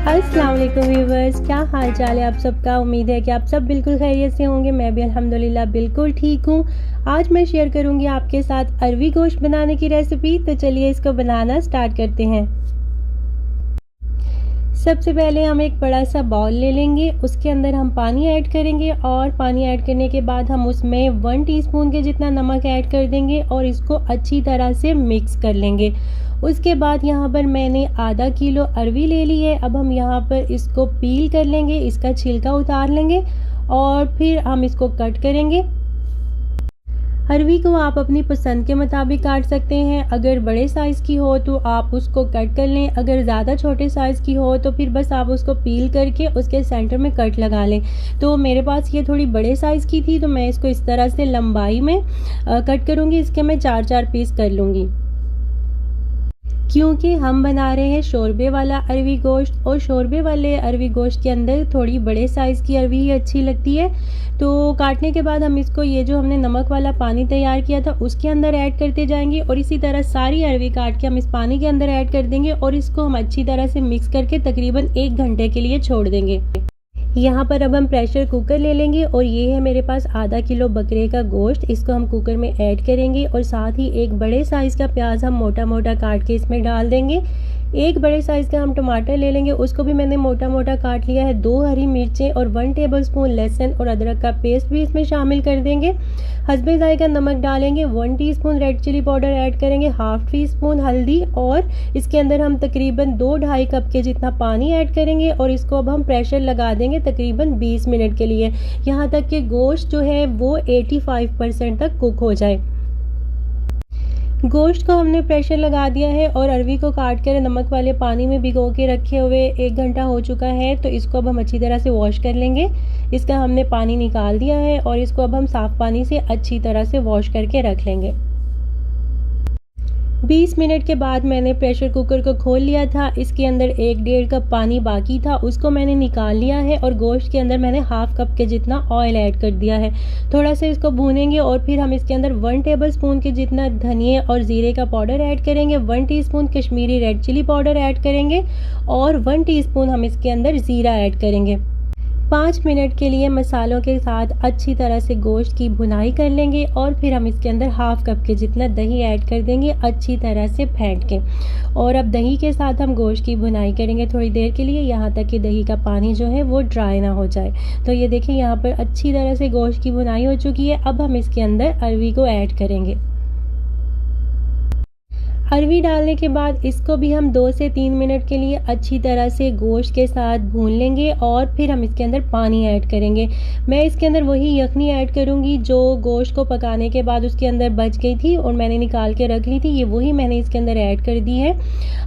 अस्सलाम वालेकुम व्यूवर्स, क्या हाल चाल है आप सबका। उम्मीद है कि आप सब बिल्कुल खैरियत से होंगे। मैं भी अल्हम्दुलिल्लाह बिल्कुल ठीक हूँ। आज मैं शेयर करूँगी आपके साथ अरवी गोश्त बनाने की रेसिपी। तो चलिए इसको बनाना स्टार्ट करते हैं। सबसे पहले हम एक बड़ा सा बाउल ले लेंगे, उसके अंदर हम पानी ऐड करेंगे और पानी ऐड करने के बाद हम उसमें 1 टीस्पून के जितना नमक ऐड कर देंगे और इसको अच्छी तरह से मिक्स कर लेंगे। उसके बाद यहाँ पर मैंने आधा किलो अरवी ले ली है। अब हम यहाँ पर इसको पील कर लेंगे, इसका छिलका उतार लेंगे और फिर हम इसको कट करेंगे। अरवी को आप अपनी पसंद के मुताबिक काट सकते हैं। अगर बड़े साइज़ की हो तो आप उसको कट कर लें, अगर ज़्यादा छोटे साइज़ की हो तो फिर बस आप उसको पील करके उसके सेंटर में कट लगा लें। तो मेरे पास ये थोड़ी बड़े साइज़ की थी तो मैं इसको इस तरह से लंबाई में कट करूँगी। इसके मैं 4-4 पीस कर लूँगी, क्योंकि हम बना रहे हैं शोरबे वाला अरवी गोश्त और शोरबे वाले अरवी गोश्त के अंदर थोड़ी बड़े साइज़ की अरवी ही अच्छी लगती है। तो काटने के बाद हम इसको ये जो हमने नमक वाला पानी तैयार किया था उसके अंदर ऐड करते जाएंगे और इसी तरह सारी अरवी काट के हम इस पानी के अंदर ऐड कर देंगे और इसको हम अच्छी तरह से मिक्स करके तकरीबन 1 घंटे के लिए छोड़ देंगे। यहाँ पर अब हम प्रेशर कुकर ले लेंगे और ये है मेरे पास आधा किलो बकरे का गोश्त। इसको हम कुकर में ऐड करेंगे और साथ ही एक बड़े साइज़ का प्याज हम मोटा मोटा काट के इसमें डाल देंगे। एक बड़े साइज़ का हम टमाटर ले लेंगे, उसको भी मैंने मोटा मोटा काट लिया है। 2 हरी मिर्चें और 1 टेबलस्पून लहसुन और अदरक का पेस्ट भी इसमें शामिल कर देंगे। हस्बे जायका नमक डालेंगे, 1 teaspoon red chilli powder add करेंगे, हाफ टीस्पून हल्दी और इसके अंदर हम तकरीबन 2-2.5 कप के जितना पानी ऐड करेंगे और इसको अब हम प्रेशर लगा देंगे तकरीबन 20 मिनट के लिए, यहाँ तक कि गोश्त जो है वो 85% तक कुक हो जाए। गोश्त को हमने प्रेशर लगा दिया है और अरवी को काट कर नमक वाले पानी में भिगो के रखे हुए 1 घंटा हो चुका है। तो इसको अब हम अच्छी तरह से वॉश कर लेंगे। इसका हमने पानी निकाल दिया है और इसको अब हम साफ़ पानी से अच्छी तरह से वॉश करके रख लेंगे। 20 मिनट के बाद मैंने प्रेशर कुकर को खोल लिया था। इसके अंदर 1-1.5 कप पानी बाकी था, उसको मैंने निकाल लिया है और गोश्त के अंदर मैंने हाफ कप के जितना ऑयल ऐड कर दिया है। थोड़ा सा इसको भूनेंगे और फिर हम इसके अंदर 1 टेबलस्पून के जितना धनिया और ज़ीरे का पाउडर ऐड करेंगे, 1 teaspoon Kashmiri red chilli powder add करेंगे और 1 टीस्पून हम इसके अंदर ज़ीरा ऐड करेंगे। 5 मिनट के लिए मसालों के साथ अच्छी तरह से गोश्त की भुनाई कर लेंगे और फिर हम इसके अंदर हाफ कप के जितना दही ऐड कर देंगे अच्छी तरह से फेंट के। और अब दही के साथ हम गोश्त की भुनाई करेंगे थोड़ी देर के लिए, यहाँ तक कि दही का पानी जो है वो ड्राई ना हो जाए। तो ये देखिए यहाँ पर अच्छी तरह से गोश्त की भुनाई हो चुकी है। अब हम इसके अंदर अरवी को ऐड करेंगे। अरवी डालने के बाद इसको भी हम 2 से 3 मिनट के लिए अच्छी तरह से गोश्त के साथ भून लेंगे और फिर हम इसके अंदर पानी ऐड करेंगे। मैं इसके अंदर वही यखनी ऐड करूँगी जो गोश्त को पकाने के बाद उसके अंदर बच गई थी और मैंने निकाल के रख ली थी, ये वही मैंने इसके अंदर ऐड कर दी है।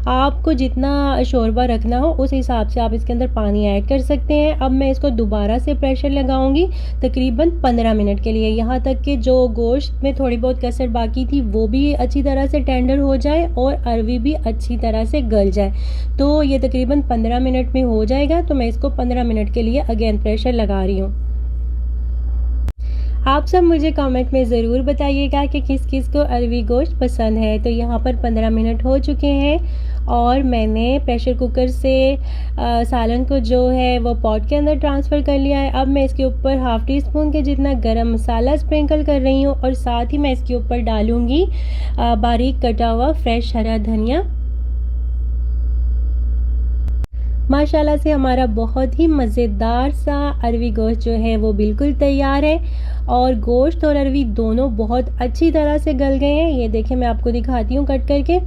आपको जितना शोरबा रखना हो उस हिसाब से आप इसके अंदर पानी ऐड कर सकते हैं। अब मैं इसको दोबारा से प्रेशर लगाऊंगी तकरीबन 15 मिनट के लिए, यहाँ तक कि जो गोश्त में थोड़ी बहुत कसर बाकी थी वो भी अच्छी तरह से टेंडर हो जाए और अरवी भी अच्छी तरह से गल जाए। तो ये तकरीबन 15 मिनट में हो जाएगा। तो मैं इसको 15 मिनट के लिए अगेन प्रेशर लगा रही हूँ। आप सब मुझे कमेंट में ज़रूर बताइएगा कि किस किस को अरवी गोश्त पसंद है। तो यहाँ पर 15 मिनट हो चुके हैं और मैंने प्रेशर कुकर से सालन को जो है वो पॉट के अंदर ट्रांसफ़र कर लिया है। अब मैं इसके ऊपर हाफ टीस्पून के जितना गरम मसाला स्प्रिंकल कर रही हूँ और साथ ही मैं इसके ऊपर डालूँगी बारीक कटा हुआ फ्रेश हरा धनिया। माशाल्लाह से हमारा बहुत ही मज़ेदार सा अरवी गोश्त जो है वो बिल्कुल तैयार है और गोश्त और अरवी दोनों बहुत अच्छी तरह से गल गए हैं। ये देखें, मैं आपको दिखाती हूँ कट करके।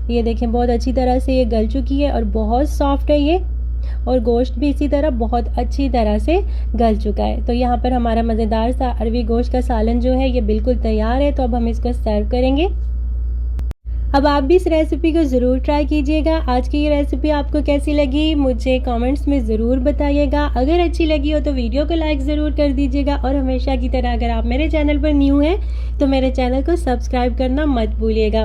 ये देखें बहुत अच्छी तरह से ये गल चुकी है और बहुत सॉफ्ट है ये, और गोश्त भी इसी तरह बहुत अच्छी तरह से गल चुका है। तो यहाँ पर हमारा मज़ेदार सा अरवी गोश्त का सालन जो है ये बिल्कुल तैयार है। तो अब हम इसको सर्व करेंगे। अब आप भी इस रेसिपी को ज़रूर ट्राई कीजिएगा। आज की ये रेसिपी आपको कैसी लगी मुझे कमेंट्स में ज़रूर बताइएगा। अगर अच्छी लगी हो तो वीडियो को लाइक ज़रूर कर दीजिएगा और हमेशा की तरह अगर आप मेरे चैनल पर न्यू हैं तो मेरे चैनल को सब्सक्राइब करना मत भूलिएगा।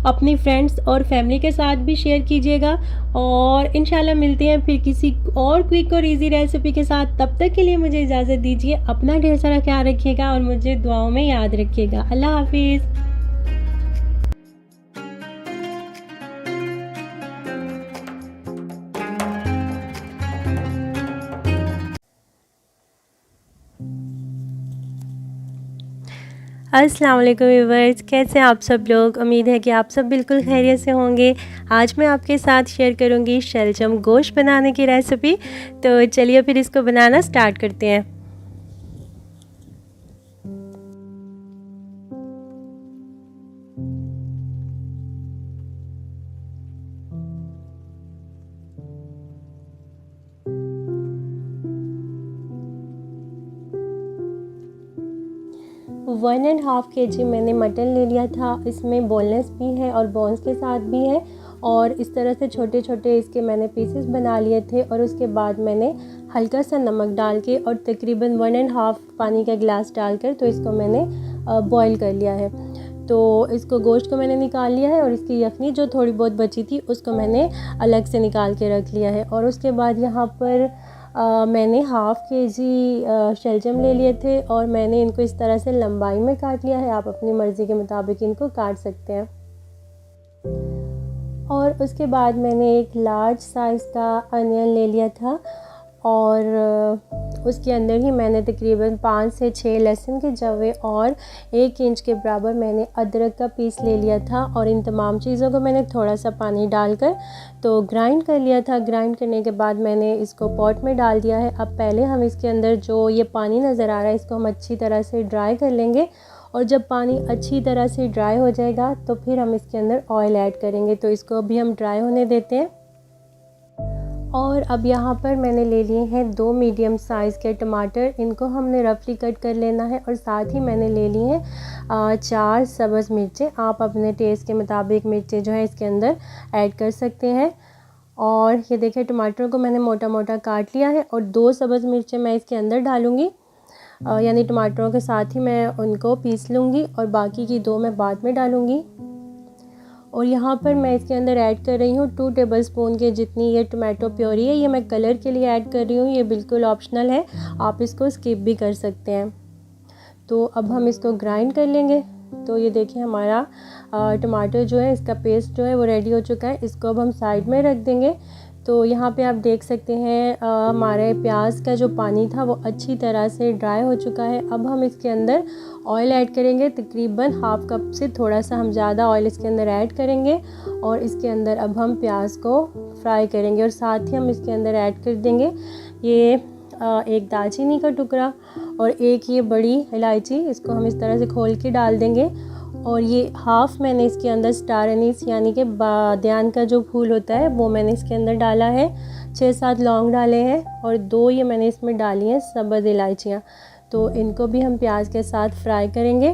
अपनी फ्रेंड्स और फैमिली के साथ भी शेयर कीजिएगा और इंशाल्लाह मिलते हैं फिर किसी और क्विक और ईजी रेसिपी के साथ। तब तक के लिए मुझे इजाज़त दीजिए। अपना ढेर सारा ख्याल रखिएगा और मुझे दुआओं में याद रखिएगा। अल्लाह हाफिज़। अस्सलाम वालेकुम व्यूअर्स, कैसे हैं आप सब लोग। उम्मीद है कि आप सब बिल्कुल खैरियत से होंगे। आज मैं आपके साथ शेयर करूंगी शलजम गोश्त बनाने की रेसिपी। तो चलिए फिर इसको बनाना स्टार्ट करते हैं। वन एंड हाफ़ kg मैंने मटन ले लिया था। इसमें बोनलेस भी है और बोन्स के साथ भी है। और इस तरह से छोटे छोटे इसके मैंने पीसेस बना लिए थे। और उसके बाद मैंने हल्का सा नमक डाल के और तकरीबन 1.5 पानी का गिलास डालकर तो इसको मैंने बॉईल कर लिया है। तो इसको गोश्त को मैंने निकाल लिया है और इसकी यखनी जो थोड़ी बहुत बची थी उसको मैंने अलग से निकाल के रख लिया है। और उसके बाद यहाँ पर मैंने हाफ़ kg शलजम ले लिए थे और मैंने इनको इस तरह से लंबाई में काट लिया है। आप अपनी मर्ज़ी के मुताबिक इनको काट सकते हैं। और उसके बाद मैंने एक लार्ज साइज़ का अनियन ले लिया था और उसके अंदर ही मैंने तकरीबन 5 से 6 लहसुन के जवे और 1 इंच के बराबर मैंने अदरक का पीस ले लिया था। और इन तमाम चीज़ों को मैंने थोड़ा सा पानी डालकर तो ग्राइंड कर लिया था। ग्राइंड करने के बाद मैंने इसको पॉट में डाल दिया है। अब पहले हम इसके अंदर जो ये पानी नज़र आ रहा है इसको हम अच्छी तरह से ड्राई कर लेंगे। और जब पानी अच्छी तरह से ड्राई हो जाएगा तो फिर हम इसके अंदर ऑयल ऐड करेंगे। तो इसको अभी हम ड्राई होने देते हैं। और अब यहाँ पर मैंने ले लिए हैं 2 मीडियम साइज़ के टमाटर। इनको हमने रफली कट कर लेना है। और साथ ही मैंने ले लिए हैं 4 सब्ज़ मिर्चें। आप अपने टेस्ट के मुताबिक मिर्चें जो है इसके अंदर ऐड कर सकते हैं। और ये देखिए टमाटर को मैंने मोटा मोटा काट लिया है और 2 सब्ज़ मिर्चें मैं इसके अंदर डालूँगी। यानी टमाटरों के साथ ही मैं उनको पीस लूँगी और बाकी की 2 मैं बाद में डालूँगी। और यहाँ पर मैं इसके अंदर ऐड कर रही हूँ 2 टेबलस्पून के जितनी ये टमाटो प्योरी है। ये मैं कलर के लिए ऐड कर रही हूँ, ये बिल्कुल ऑप्शनल है, आप इसको स्किप भी कर सकते हैं। तो अब हम इसको ग्राइंड कर लेंगे। तो ये देखिए हमारा टमाटर जो है इसका पेस्ट जो है वो रेडी हो चुका है। इसको अब हम साइड में रख देंगे। तो यहाँ पे आप देख सकते हैं हमारे प्याज का जो पानी था वो अच्छी तरह से ड्राई हो चुका है। अब हम इसके अंदर ऑयल ऐड करेंगे। तकरीबन हाफ़ कप से थोड़ा सा हम ज़्यादा ऑयल इसके अंदर ऐड करेंगे। और इसके अंदर अब हम प्याज को फ्राई करेंगे। और साथ ही हम इसके अंदर ऐड कर देंगे ये एक दालचीनी का टुकड़ा और एक ये बड़ी इलायची। इसको हम इस तरह से खोल के डाल देंगे। और ये हाफ़ मैंने इसके अंदर स्टार अनीस यानी कि बादियान का जो फूल होता है वो मैंने इसके अंदर डाला है। 6-7 लौंग डाले हैं और 2 ये मैंने इसमें डाली हैं सब्ज़ इलायचियाँ। तो इनको भी हम प्याज के साथ फ्राई करेंगे।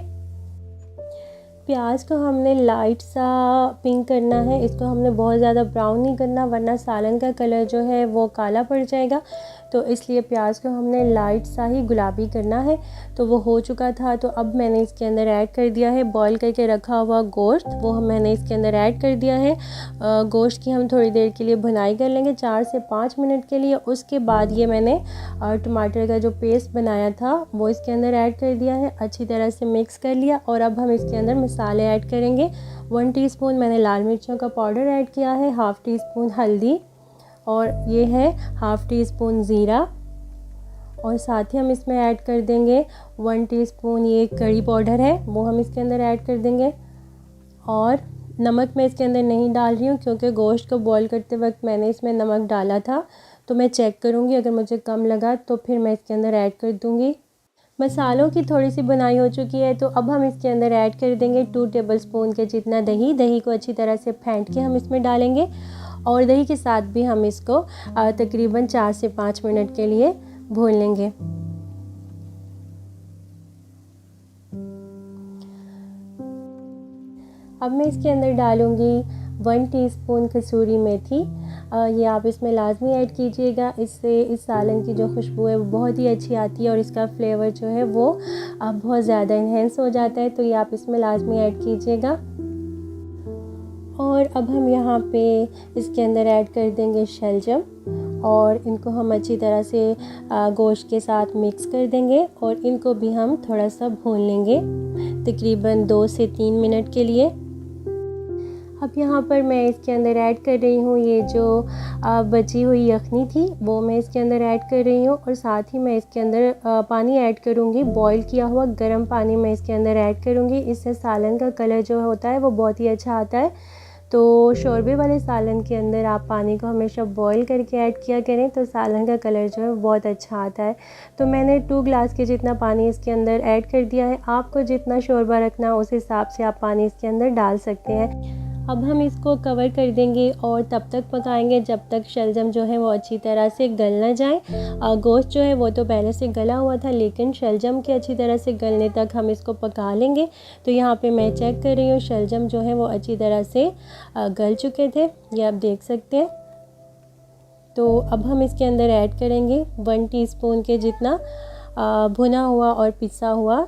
प्याज को हमने लाइट सा पिंक करना है। इसको हमने बहुत ज़्यादा ब्राउन नहीं करना वरना सालन का कलर जो है वो काला पड़ जाएगा। तो इसलिए प्याज को हमने लाइट सा ही गुलाबी करना है। तो वो हो चुका था। तो अब मैंने इसके अंदर ऐड कर दिया है बॉईल करके रखा हुआ गोश्त, वो मैंने इसके अंदर ऐड कर दिया है। गोश्त की हम थोड़ी देर के लिए भुनाई कर लेंगे 4 से 5 मिनट के लिए। उसके बाद ये मैंने टमाटर का जो पेस्ट बनाया था वो इसके अंदर ऐड कर दिया है, अच्छी तरह से मिक्स कर लिया। और अब हम इसके अंदर मसाले ऐड करेंगे। 1 टीस्पून मैंने लाल मिर्चों का पाउडर ऐड किया है, हाफ़ टीस्पून हल्दी और ये है हाफ़ टीस्पून ज़ीरा। और साथ ही हम इसमें ऐड कर देंगे 1 टीस्पून ये करी पाउडर है वो हम इसके अंदर ऐड कर देंगे। और नमक मैं इसके अंदर नहीं डाल रही हूँ क्योंकि गोश्त को बॉईल करते वक्त मैंने इसमें नमक डाला था। तो मैं चेक करूँगी, अगर मुझे कम लगा तो फिर मैं इसके अंदर ऐड कर दूँगी। मसालों की थोड़ी सी बुनाई हो चुकी है। तो अब हम इसके अंदर ऐड कर देंगे 2 टेबलस्पून के जितना दही। दही को अच्छी तरह से फेंट के हम इसमें डालेंगे। और दही के साथ भी हम इसको तकरीबन 4 से 5 मिनट के लिए भून लेंगे। अब मैं इसके अंदर डालूँगी 1 टीस्पून कसूरी मेथी। ये आप इसमें लाजमी ऐड कीजिएगा, इससे इस सालन की जो खुशबू है वो बहुत ही अच्छी आती है और इसका फ्लेवर जो है वो बहुत ज़्यादा इन्हेंस हो जाता है। तो ये आप इसमें लाजमी ऐड कीजिएगा। और अब हम यहाँ पे इसके अंदर ऐड कर देंगे शलजम और इनको हम अच्छी तरह से गोश्त के साथ मिक्स कर देंगे। और इनको भी हम थोड़ा सा भून लेंगे तकरीबन 2 से 3 मिनट के लिए। अब यहाँ पर मैं इसके अंदर ऐड कर रही हूँ ये जो बची हुई यखनी थी वो मैं इसके अंदर ऐड कर रही हूँ, और साथ ही मैं इसके अंदर पानी ऐड करूँगी, बॉईल किया हुआ गर्म पानी मैं इसके अंदर ऐड करूँगी। इससे सालन का कलर जो होता है वो बहुत ही अच्छा आता है। तो शोरबे वाले सालन के अंदर आप पानी को हमेशा बॉईल करके ऐड किया करें, तो सालन का कलर जो है बहुत अच्छा आता है। तो मैंने 2 ग्लास के जितना पानी इसके अंदर ऐड कर दिया है। आपको जितना शोरबा रखना है उस हिसाब से आप पानी इसके अंदर डाल सकते हैं। अब हम इसको कवर कर देंगे और तब तक पकाएंगे जब तक शलजम जो है वो अच्छी तरह से गल ना जाए। गोश्त जो है वो तो पहले से गला हुआ था, लेकिन शलजम के अच्छी तरह से गलने तक हम इसको पका लेंगे। तो यहाँ पे मैं चेक कर रही हूँ, शलजम जो है वो अच्छी तरह से गल चुके थे, ये आप देख सकते हैं। तो अब हम इसके अंदर ऐड करेंगे 1 टीस्पून के जितना भुना हुआ और पिसा हुआ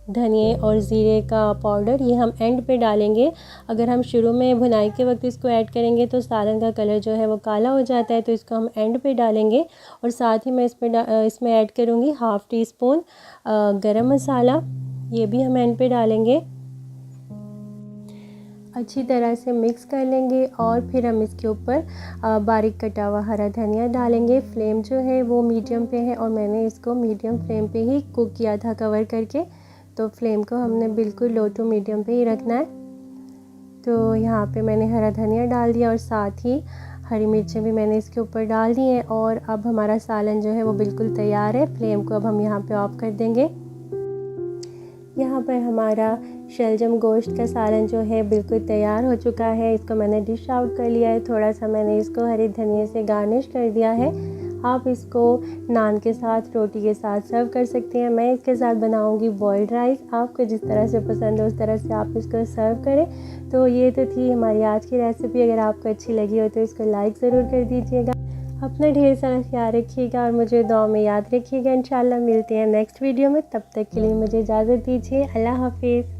धनिए और ज़ीरे का पाउडर। ये हम एंड पे डालेंगे। अगर हम शुरू में भुनाई के वक्त इसको ऐड करेंगे तो सालन का कलर जो है वो काला हो जाता है, तो इसको हम एंड पे डालेंगे। और साथ ही मैं इसमें ऐड करूँगी 1/2 टीस्पून गरम मसाला, ये भी हम एंड पे डालेंगे। अच्छी तरह से मिक्स कर लेंगे और फिर हम इसके ऊपर बारीक कटा हुआ हरा धनिया डालेंगे। फ्लेम जो है वो मीडियम पे है और मैंने इसको मीडियम फ्लेम पे ही कुक किया था कवर करके, तो फ्लेम को हमने बिल्कुल लो टू मीडियम पे ही रखना है। तो यहाँ पे मैंने हरा धनिया डाल दिया और साथ ही हरी मिर्चें भी मैंने इसके ऊपर डाल दी हैं। और अब हमारा सालन जो है वो बिल्कुल तैयार है। फ्लेम को अब हम यहाँ पे ऑफ कर देंगे। यहाँ पर हमारा शलजम गोश्त का सालन जो है बिल्कुल तैयार हो चुका है। इसको मैंने डिश आउट कर लिया है। थोड़ा सा मैंने इसको हरे धनिए से गार्निश कर दिया है। आप इसको नान के साथ, रोटी के साथ सर्व कर सकते हैं। मैं इसके साथ बनाऊंगी बॉइल्ड राइस। आपको जिस तरह से पसंद हो उस तरह से आप इसको सर्व करें। तो ये तो थी हमारी आज की रेसिपी। अगर आपको अच्छी लगी हो तो इसको लाइक ज़रूर कर दीजिएगा। अपना ढेर सारा ख्याल रखिएगा और मुझे दुआ में याद रखिएगा। इंशाल्लाह मिलते हैं नेक्स्ट वीडियो में। तब तक के लिए मुझे इजाज़त दीजिए। अल्लाह हाफिज़।